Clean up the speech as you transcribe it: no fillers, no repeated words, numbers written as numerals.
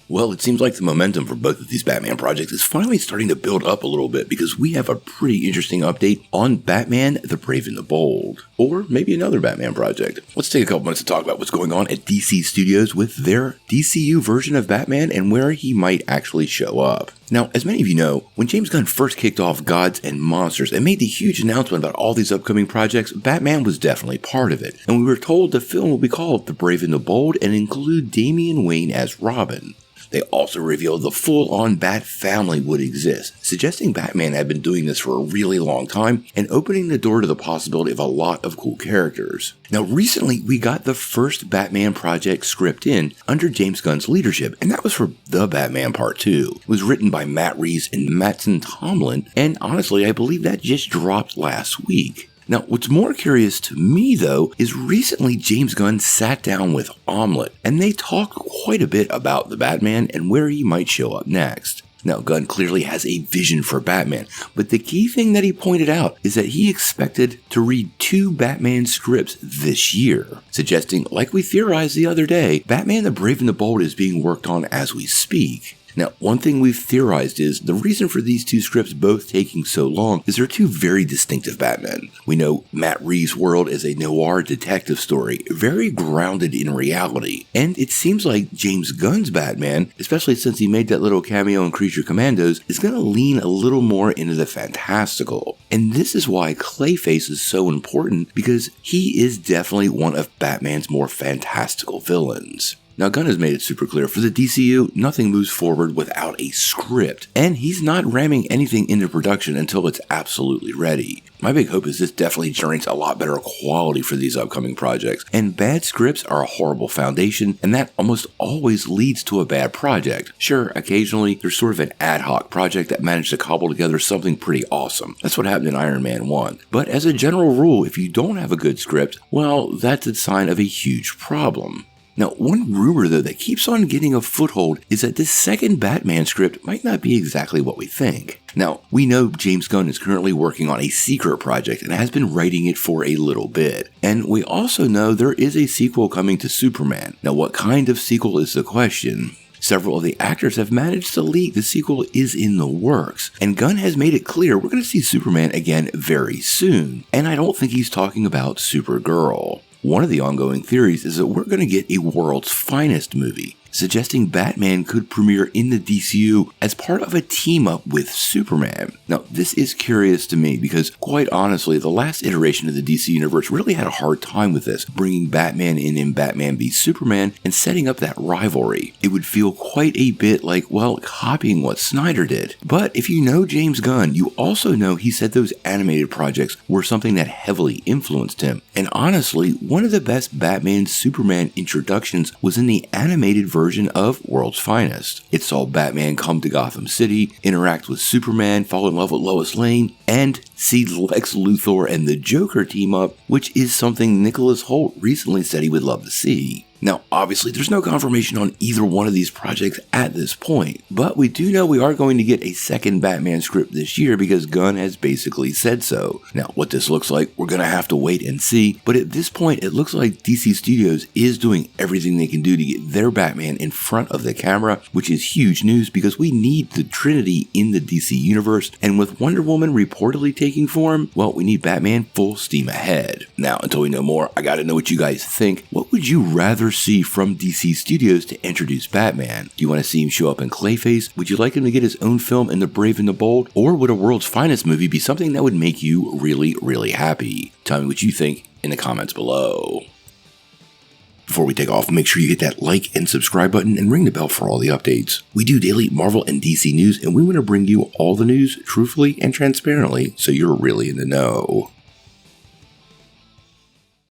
Well, it seems like the momentum for both of these Batman projects is finally starting to build up a little bit because we have a pretty interesting update on Batman the Brave and the Bold. Or maybe another Batman project. Let's take a couple minutes to talk about what's going on at DC Studios with their DCU version of Batman and where he might actually show up. Now, as many of you know, when James Gunn first kicked off Gods and Monsters and made the huge announcement about all these upcoming projects, Batman was definitely part of it. And we were told the film will be called The Brave and the Bold and include Damian Wayne as Robin. They also revealed the full-on Bat family would exist, suggesting Batman had been doing this for a really long time and opening the door to the possibility of a lot of cool characters. Now, recently we got the first Batman project script in under James Gunn's leadership, and that was for The Batman Part 2. It was written by Matt Reeves and Mattson Tomlin, and honestly, I believe that just dropped last week. Now, what's more curious to me, though, is recently James Gunn sat down with Omelette, and they talked quite a bit about the Batman and where he might show up next. Now, Gunn clearly has a vision for Batman, but the key thing that he pointed out is that he expected to read 2 Batman scripts this year, suggesting, like we theorized the other day, Batman the Brave and the Bold is being worked on as we speak. Now, one thing we've theorized is the reason for these 2 scripts both taking so long is they're 2 very distinctive Batmen. We know Matt Reeves' world is a noir detective story, very grounded in reality. And it seems like James Gunn's Batman, especially since he made that little cameo in Creature Commandos, is going to lean a little more into the fantastical. And this is why Clayface is so important, because he is definitely one of Batman's more fantastical villains. Now, Gunn has made it super clear, for the DCU, nothing moves forward without a script, and he's not ramming anything into production until it's absolutely ready. My big hope is this definitely generates a lot better quality for these upcoming projects, and bad scripts are a horrible foundation, and that almost always leads to a bad project. Sure, occasionally there's sort of an ad hoc project that managed to cobble together something pretty awesome. That's what happened in Iron Man 1. But as a general rule, if you don't have a good script, well, that's a sign of a huge problem. Now, one rumor, though, that keeps on getting a foothold is that this second Batman script might not be exactly what we think. Now, we know James Gunn is currently working on a secret project and has been writing it for a little bit. And we also know there is a sequel coming to Superman. Now, what kind of sequel is the question? Several of the actors have managed to leak the sequel is in the works, and Gunn has made it clear we're going to see Superman again very soon. And I don't think he's talking about Supergirl. One of the ongoing theories is that we're going to get a World's Finest movie, suggesting Batman could premiere in the DCU as part of a team-up with Superman. Now, this is curious to me because, quite honestly, the last iteration of the DC Universe really had a hard time with this, bringing Batman in Batman v Superman and setting up that rivalry. It would feel quite a bit like, well, copying what Snyder did. But if you know James Gunn, you also know he said those animated projects were something that heavily influenced him. And honestly, one of the best Batman-Superman introductions was in the animated version of World's Finest. It saw Batman come to Gotham City, interact with Superman, fall in love with Lois Lane, and see Lex Luthor and the Joker team up, which is something Nicholas Hoult recently said he would love to see. Now, obviously, there's no confirmation on either one of these projects at this point, but we do know we are going to get a second Batman script this year because Gunn has basically said so. Now, what this looks like, we're going to have to wait and see, but at this point, it looks like DC Studios is doing everything they can do to get their Batman in front of the camera, which is huge news because we need the Trinity in the DC universe, and with Wonder Woman reportedly taking form, well, we need Batman full steam ahead. Now, until we know more, I gotta know what you guys think. What would you rather see from DC Studios to introduce Batman? Do you want to see him show up in Clayface? Would you like him to get his own film in The Brave and the Bold? Or would a World's Finest movie be something that would make you really, really happy? Tell me what you think in the comments below. Before we take off, make sure you hit that like and subscribe button and ring the bell for all the updates. We do daily Marvel and DC news, and we want to bring you all the news truthfully and transparently so you're really in the know.